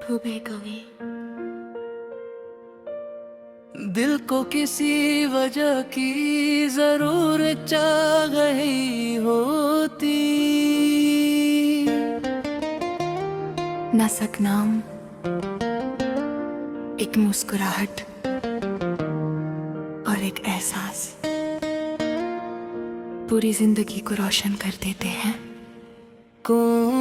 खूबे कवि। दिल को किसी वजह की जरूरत चाह गई होती, ना सकनाम, एक मुस्कुराहट और एक एहसास पूरी जिंदगी को रोशन कर देते हैं। तुम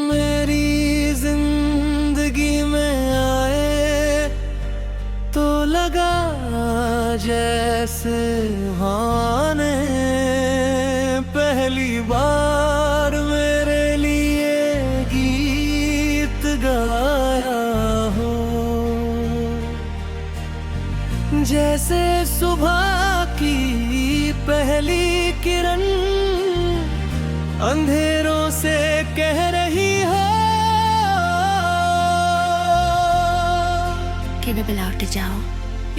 मेरी जिंदगी में आए तो लगा जैसे आने पहली बार मेरे लिए गीत गाया हो, जैसे सुबह की पहली किरण अंधेरों से कह रही हो कि वे लौट जाओ।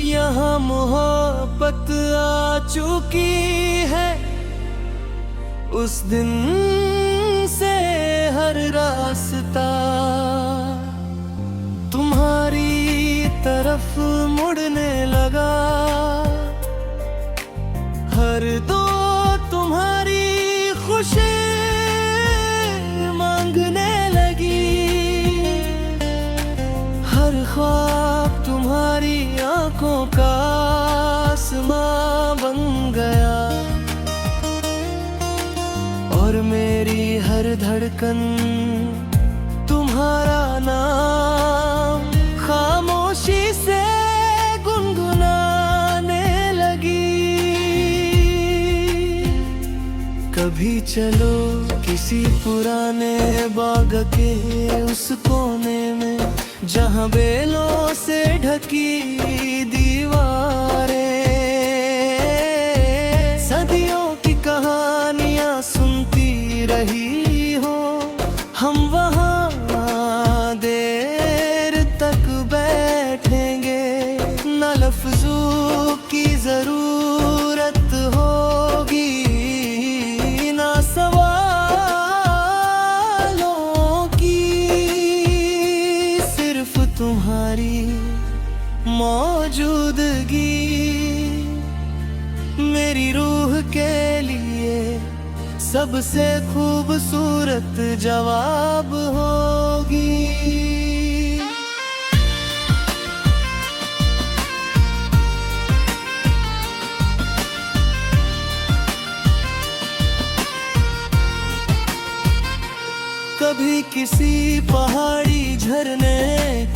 यहाँ मोहब्बत आ चुकी है, उस दिन से हर रास्ता तुम्हारी तरफ मुड़ने लगा, हर दो तुम्हारी खुशी मांगने लगी, हर ख्वाब तुम्हारी आंखों का आसमां बन गया, और मेरी हर धड़कन तुम्हारा नाम खामोशी से गुनगुनाने लगी। कभी चलो किसी पुराने बाग के उस कोने में, जहाँ बेलों से ढकी दीवारें सदियों की कहानियाँ सुनती रही हो, हम वहाँ देर तक बैठेंगे, न लफ्जों की जरूरत होगी, ना सवालों की, सिर्फ तुम्हारी मौजूदगी मेरी रूह के लिए सबसे खूबसूरत जवाब होगी। कभी किसी पहाड़ी झरने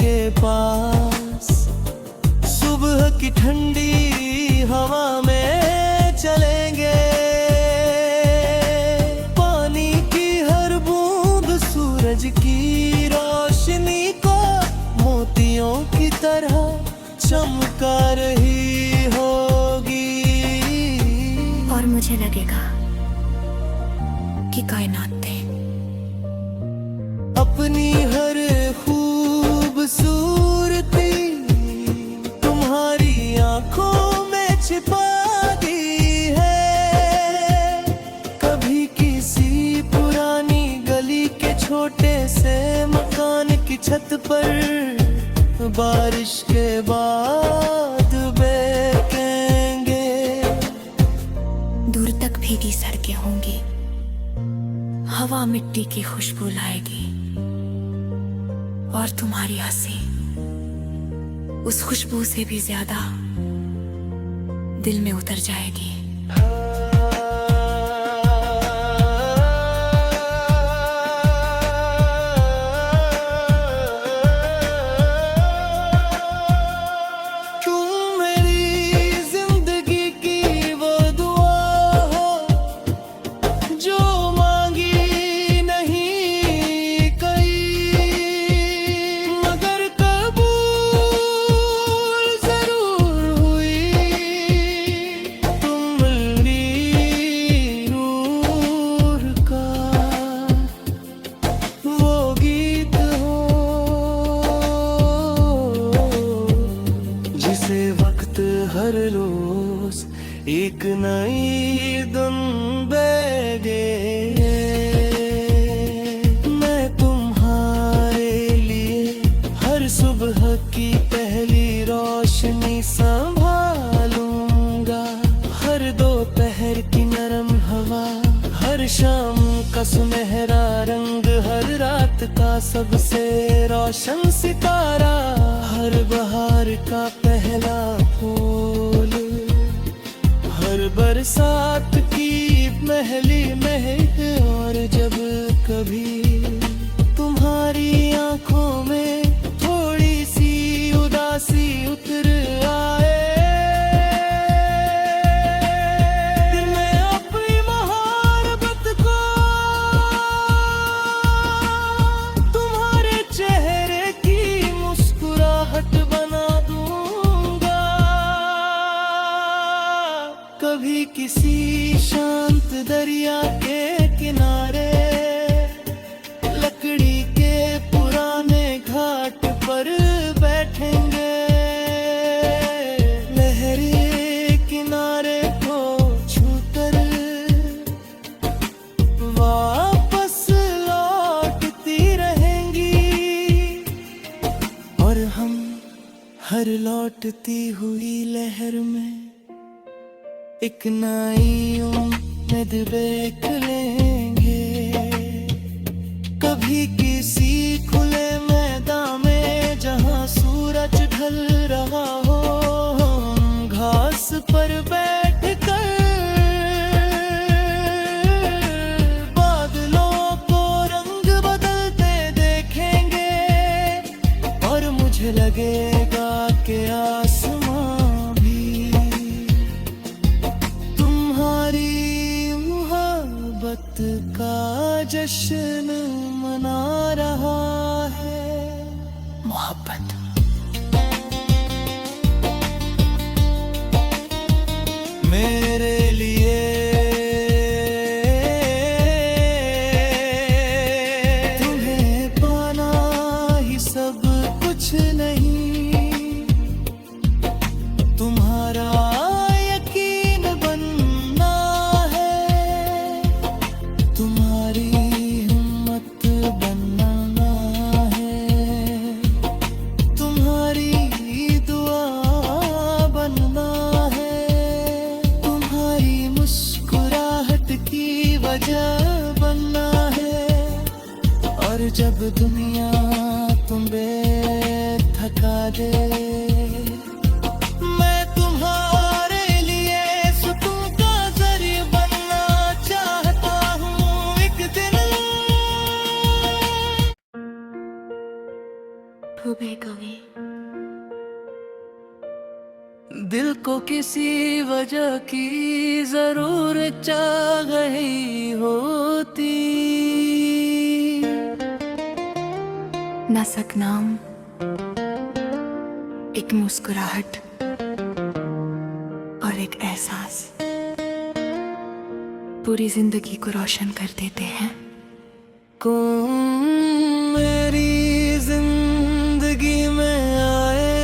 के पास सुबह की ठंडी हवा में चलेंगे, पानी की हर बूंद सूरज की रोशनी को मोतियों की तरह चमका रही होगी, और मुझे लगेगा कि कायनात थे अपनी हर खूबसूरती तुम्हारी आंखों में छिपा दी है। कभी किसी पुरानी गली के छोटे से मकान की छत पर बारिश के बाद बैठेंगे, दूर तक भीगी सड़कें होंगी, हवा मिट्टी की खुशबू लाएगी, और तुम्हारी हंसी उस खुशबू से भी ज्यादा दिल में उतर जाएगी। तुम मेरी जिंदगी की वो दुआ हो जो मांगी नहीं कहीं, मगर कबूल जरूर हुई, तुम मेरी रूह का वो गीत हो जिसे वक्त हर रोज एक नई धुन बेगे। मैं तुम्हारे लिए का सुनहरा रंग, हर रात का सबसे रोशन सितारा, हर बहार का पहला फूल, हर बरसात की पहली महक। और जब कभी तुम्हारी आंखों में थोड़ी सी उदासी उतर आए, मैं अपनी मोहब्बत को तुम्हारे चेहरे की मुस्कुराहट बना दूंगा। कभी किसी शांत दरिया के किनारे, लकड़ी के पुराने घाट पर बैठेंगे, लहरें किनारे को छूकर वापस लौटती रहेंगी, और हम हर लौटती हुई लहर में एक नई उम्मीद देख लेंगे। कभी किसी खुले मैदान में जहां सूरज ढल रहा हो, हम घास पर बैठकर बादलों को रंग बदलते देखेंगे, और मुझे लगेगा कि आसमां भी तुम्हारी मोहब्बत का जश्न मना रहा है। मोहब्बत मेरे लिए तुम्हें पाना ही सब कुछ नहीं, तुम्हारा यकीन बनना है, तुम्हारी हिम्मत बनना है, तुम्हारी दुआ बनना है, तुम्हारी मुस्कुराहट की वजह बनना है। और जब दुनिया तुम्हें थका दे, मैं तुम्हारे लिए सुकून का जरिया बनना चाहता हूँ एक दिन। खूबे कवि दिल को किसी वजह की जरूरत चाह गई होती, न सकनाम एक मुस्कुराहट और एक एहसास पूरी जिंदगी को रोशन कर देते हैं। तुम मेरी जिंदगी में आए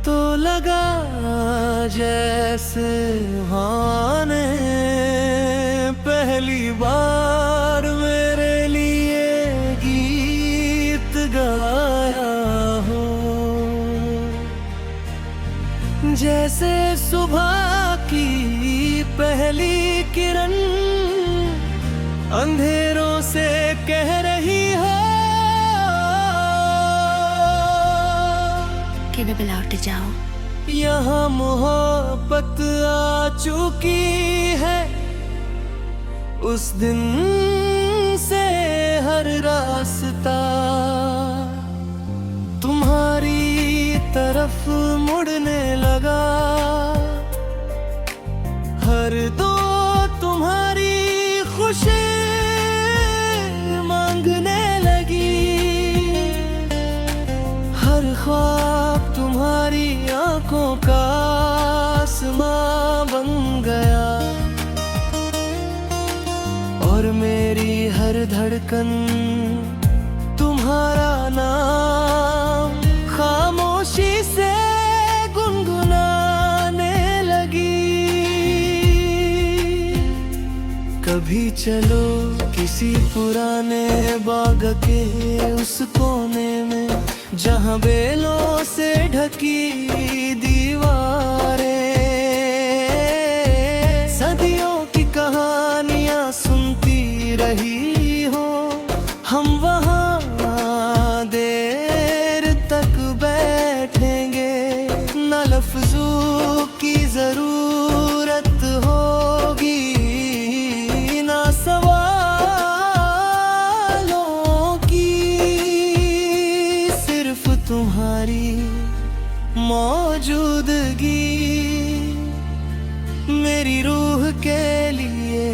तो लगा जैसे आने पहली बार मेरे लिए गीत गाया हो, जैसे सुबह की पहली किरण अंधेरों से कह रही हो कि वे लौट जाओ। यहाँ मोहब्बत आ चुकी है, उस दिन से हर रास्ता तुम्हारी तरफ मुड़ने लगा, हर दो तुम्हारी खुशी मांगने लगी, हर ख्वाब तुम्हारी आंखों का आसमां बन गया, और मेरी हर धड़कन तुम्हारा नाम खामोशी से गुनगुनाने लगी। कभी चलो किसी पुराने बाग के उस कोने में, जहाँ बेलों से ढकी दीवारें सदियों की कहानियाँ सुनती हम वहाँ देर तक बैठेंगे, न लफ्जों की जरूरत होगी, ना सवालों की, सिर्फ तुम्हारी मौजूदगी मेरी रूह के लिए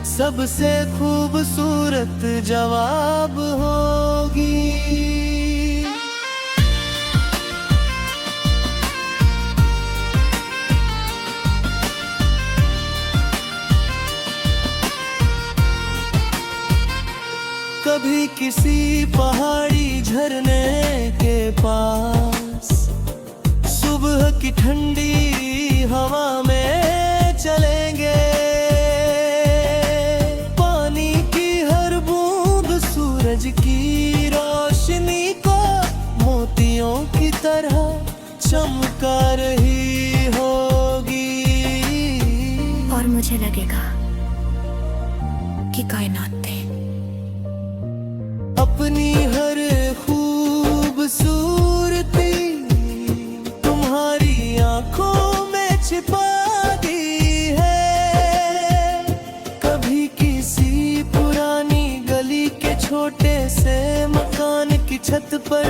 सबसे खूबसूरत जवाब होगी। कभी किसी पहाड़ी झरने के पास सुबह की ठंडी हवा में चलेंगे, पानी की हर बूंद सूरज की रोशनी को मोतियों की तरह चमका रही होगी। और मुझे लगेगा कि कायनात थे अपनी हर खूबसूरती तुम्हारी आंखों में छिपा दी है। कभी किसी पुरानी गली के छोटे से मकान की छत पर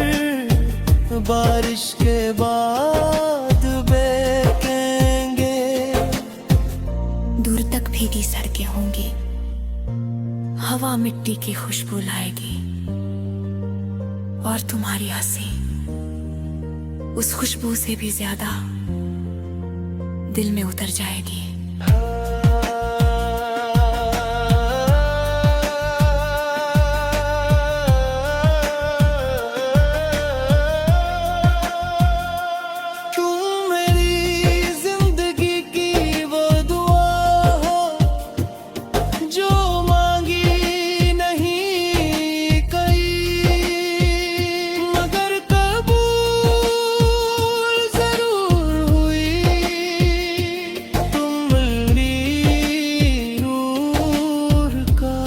बारिश के बाद बैठेंगे। दूर तक भीगी सड़कें होंगी, हवा मिट्टी की खुशबू लाएगी, और तुम्हारी हंसी उस खुशबू से भी ज्यादा दिल में उतर जाएगी। तुम मेरी जिंदगी की वो दुआ हो जो मांगी नहीं कहीं, मगर कबूल जरूर हुई। तुम मेरी रूह का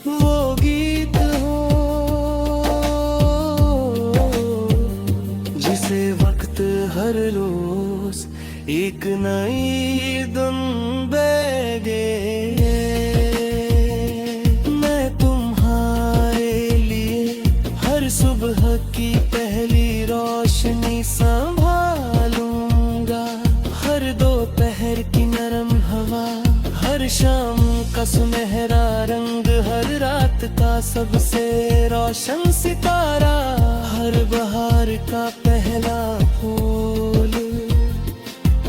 वो गीत हो जिसे वक्त हर रोज एक नई धुन बेगे। मैं तुम्हारे लिए हर सुबह की पहली रोशनी संभालूंगा, हर दोपहर की नरम हवा, हर शाम का सुनहरा रंग, हर रात का सबसे रोशन सितारा, हर बहार का पहला फूल,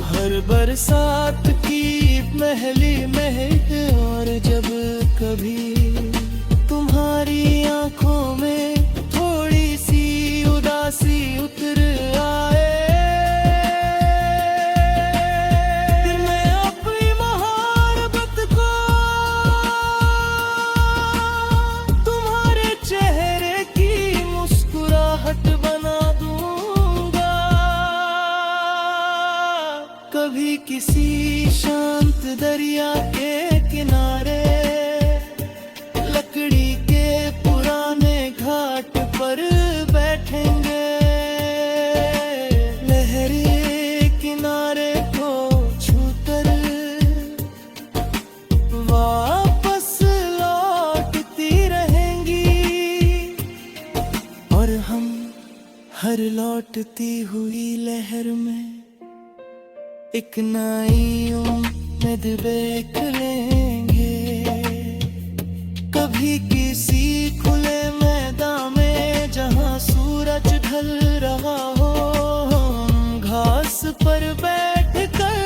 हर बरसात की पहली महक। और जब कभी तुम्हारी आंखों में थोड़ी सी उदासी उतर आए, फिर मैं अपनी मोहब्बत को तुम्हारे चेहरे की मुस्कुराहट बना दूंगा। कभी किसी शांत दरिया के किनारे लकड़ी के पुराने घाट पर बैठेंगे, लहरें किनारे को छूकर वापस लौटती रहेंगी, और हम हर लौटती हुई लहर में एक नई उम्मीद देख लेंगे। कभी किसी खुले मैदान में जहां सूरज ढल रहा हो, हम घास पर बैठ कर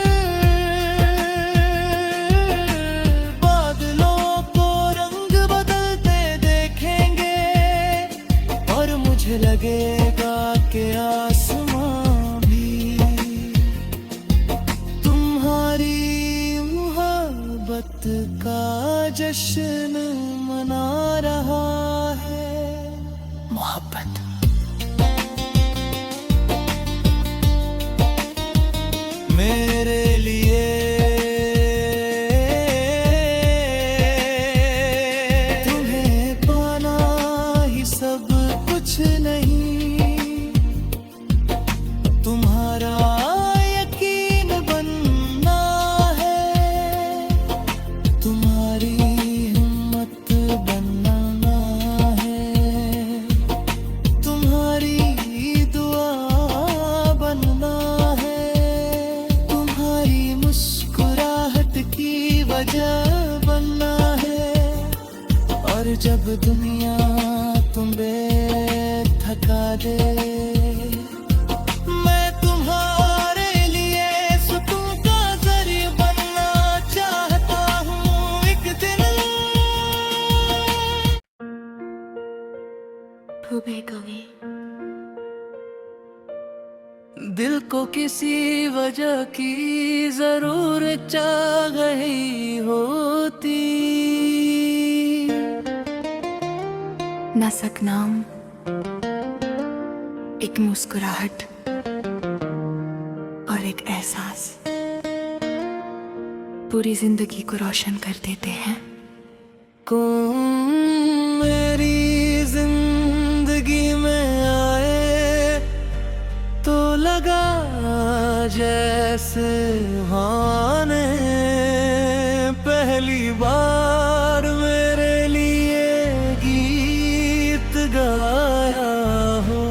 बादलों को रंग बदलते देखेंगे, और मुझे लगेगा कि आसमां भी तुम्हारी मोहब्बत का जश्न मना रहा है। मोहब्बत मेरे लिए जब दुनिया तुम्हें थका दे, मैं तुम्हारे लिए सुकून का जरिया बनना चाहता हूँ एक दिन। खूबे कवि दिल को किसी वजह की जरूरत चाह गई होती, न सकनाम एक मुस्कुराहट और एक एहसास पूरी जिंदगी को रोशन कर देते हैं। कौन मेरी जिंदगी में आए तो लगा जैसे आने पहली बार मेरे लिए गीत गाया हो,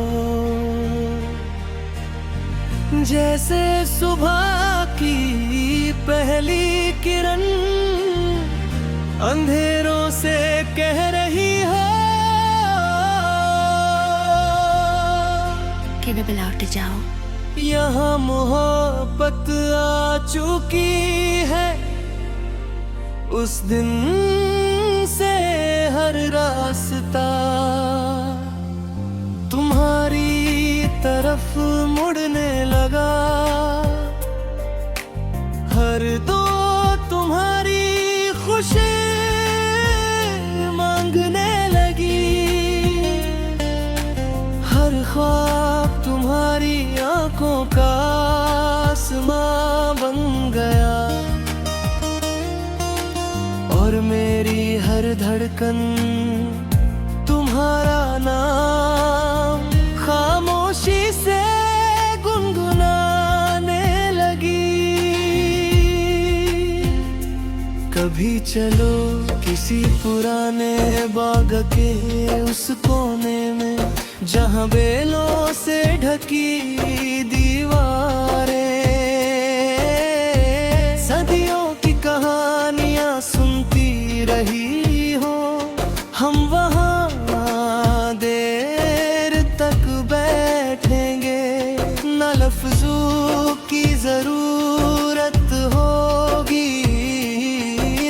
जैसे सुबह की पहली किरण अंधेरों से कह रही हो कि वे लौट जाओ। यहाँ मोहब्बत आ चुकी है, उस दिन से हर रास्ता तुम्हारी तरफ मुड़ने लगा, हर दो तुम्हारी खुशी मांगने लगी, हर ख्वाब तुम्हारी आंखों का आसमां बन गया, और मेरी हर धड़कन तुम्हारा नाम खामोशी से गुनगुनाने लगी। कभी चलो किसी पुराने बाग के उस कोने में, जहाँ बेलों से ढकी दीवारें सदियों की कहानियाँ सुनती रही हो, हम वहाँ देर तक बैठेंगे, न लफ्जों की जरूरत होगी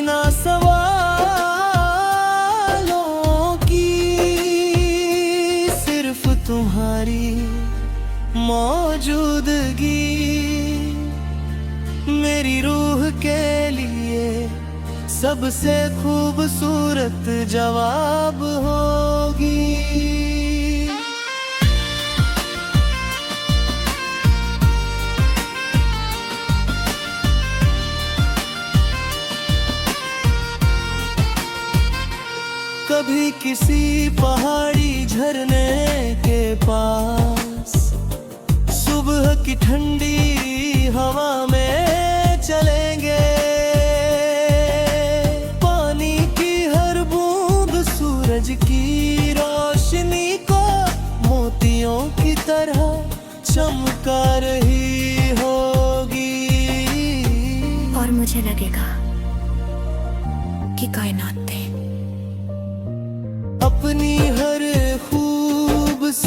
ना सवालों की, सिर्फ तुम्हारी मौजूदगी मेरी रूह के लिए सबसे खूबसूरत जवाब होगी। कभी किसी पहाड़ी झरने के पास सुबह की ठंडी हवा में चलेंगे, पानी की हर बूंद सूरज की रोशनी को मोतियों की तरह चमका रही होगी, और मुझे लगेगा कि कायनात थे अपनी हर खूबसूरती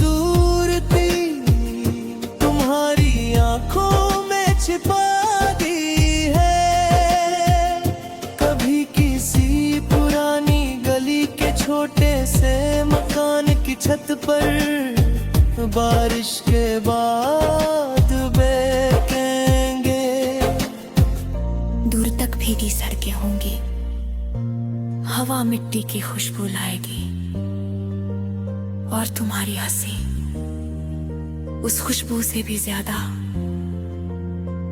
तुम्हारी आंखों में छिपा दी है। कभी किसी पुरानी गली के छोटे से मकान की छत पर बारिश के बाद बैठेंगे, दूर तक भीगी सड़कें होंगी, हवा मिट्टी की खुशबू लाएगी, और तुम्हारी हंसी उस खुशबू से भी ज्यादा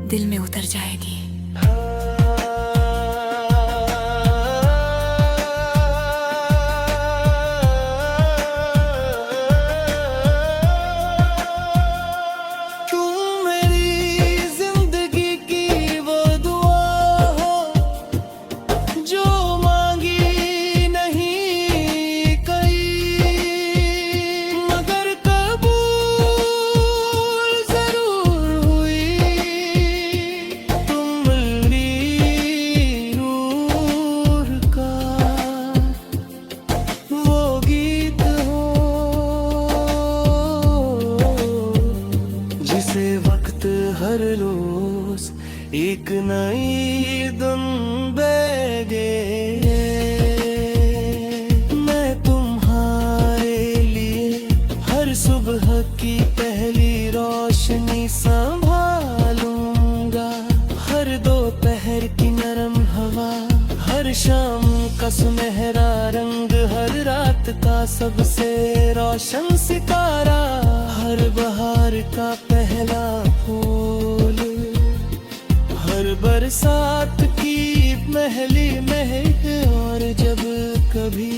दिल में उतर जाएगी। तुम मेरी जिंदगी की वो दुआ हो जो मांगी नहीं कहीं, मगर कबूल जरूर हुई। तुम नई दिन बेगे मैं तुम्हारे लिए हर सुबह की पहली रोशनी संभालूंगा, हर दोपहर की नरम हवा, हर शाम का सुनहरा रंग, हर रात का सबसे रोशन सितारा, हर बहार का पहला फूल, हर बरसात की पहली महक। और जब कभी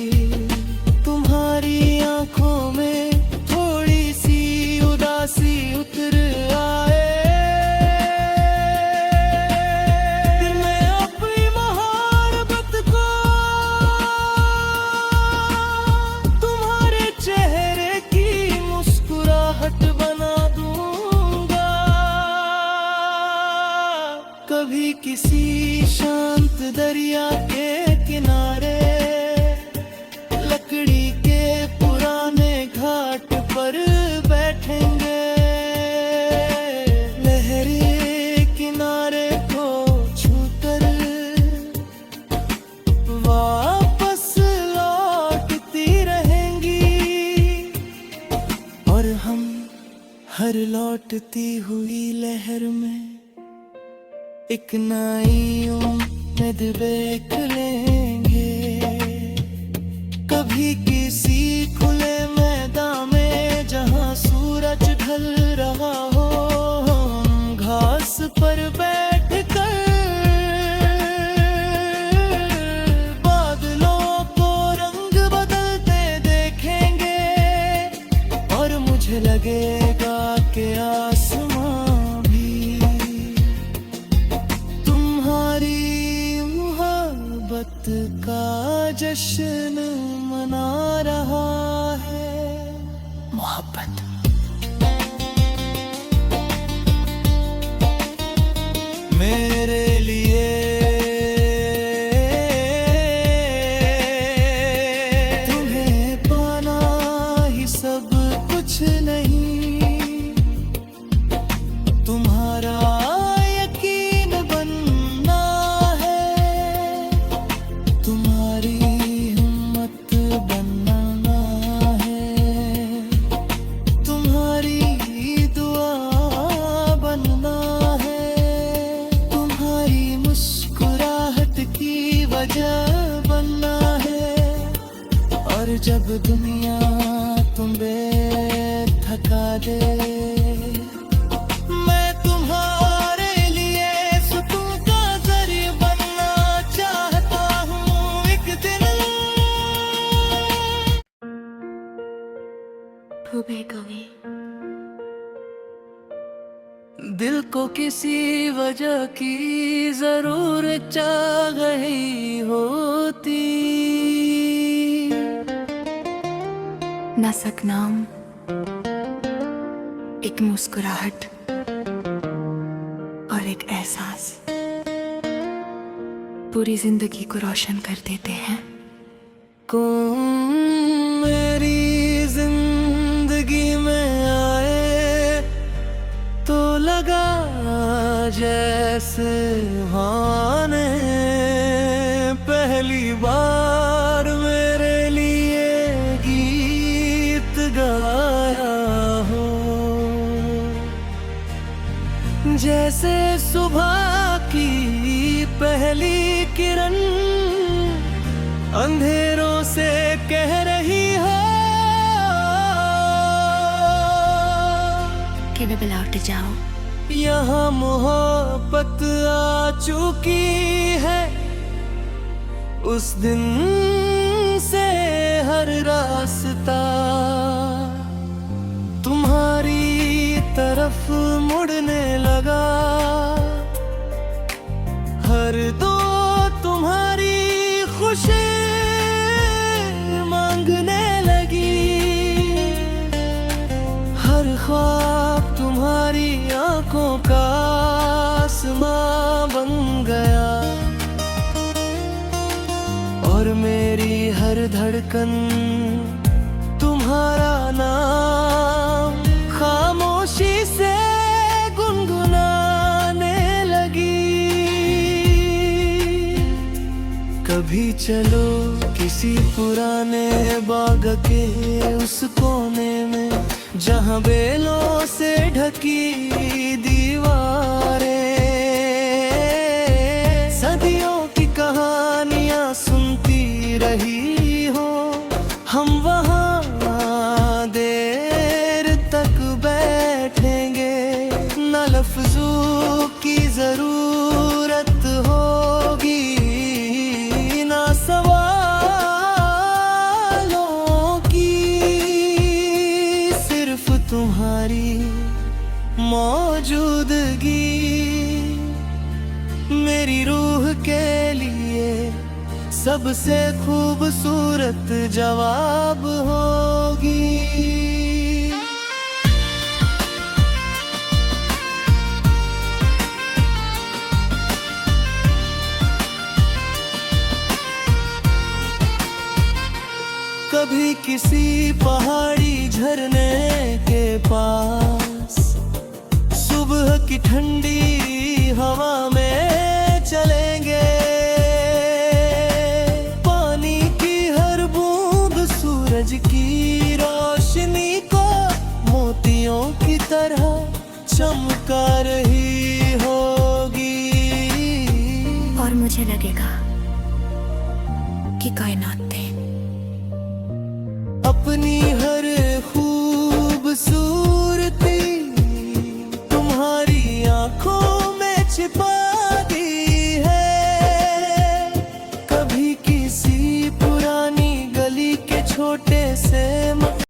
तुम्हारी आंखों में थोड़ी सी उदासी उतर आए, कभी किसी शांत दरिया के किनारे, लकड़ी के पुराने घाट पर बैठेंगे, लहरें किनारे को छूकर वापस लौटती रहेंगी, और हम हर लौटती हुई लहर में एक नई उम्मीद देख लेंगे। कभी किसी खुले मैदान में जहां सूरज ढल रहा हो, घास पर बैठकर बादलों को रंग बदलते देखेंगे, और मुझे लगेगा कि आसमां का जश्न मना रहा है। मोहब्बत मेरे लिए तुम्हें पाना ही सब कुछ नहीं, तुम्हारा यकीन बनना है, तुम्हारी हिम्मत बनना है, तुम्हारी दुआ बनना है, तुम्हारी मुस्कुराहट की वजह बनना है। और जब दुनिया तुम्हें थका दे, मैं तुम्हारे लिए सुकून का जरिया बनना चाहता हूँ एक दिन। कवि दिल को किसी वजह की जरूरत चाह गई होती, न सकनाम एक मुस्कुराहट और एक एहसास पूरी जिंदगी को रोशन कर देते हैं। कौन मेरी जिंदगी में आए तो लगा जैसे भाने पहली बार मेरे लिए गीत गाया हो, जैसे सुबह की पहली किरण अंधेरों से कह रही हो कि वे लौट जाओ। यहाँ मोहब्बत आ चुकी है, उस दिन से हर रास्ता तुम्हारी तरफ मुड़ने लगा, हर दो तुम्हारी खुशी मांगने लगी, हर ख्वाब तुम्हारी आंखों का आसमां बन गया, और मेरी हर धड़कन तुम्हारा नाम खामोशी से गुनगुनाने लगी। कभी चलो किसी पुराने बाग के उस कोने में, जहाँ बेलों से ढकी दीवारें, सदियों की कहानियाँ सुनती रही हो। हम वहाँ देर तक बैठेंगे, न लफ्जों की जरूरत होगी, ना सवालों की, सिर्फ तुम्हारी मौजूदगी मेरी रूह के लिए सबसे खूबसूरत जवाब होगी। कभी किसी पहाड़ी झरने के पास सुबह की ठंडी हवा में चलेंगे, पानी की हर बूंद सूरज की रोशनी को मोतियों की तरह चमका रही होगी। और मुझे लगेगा कि कायनात थे अपनी हर खूबसूरती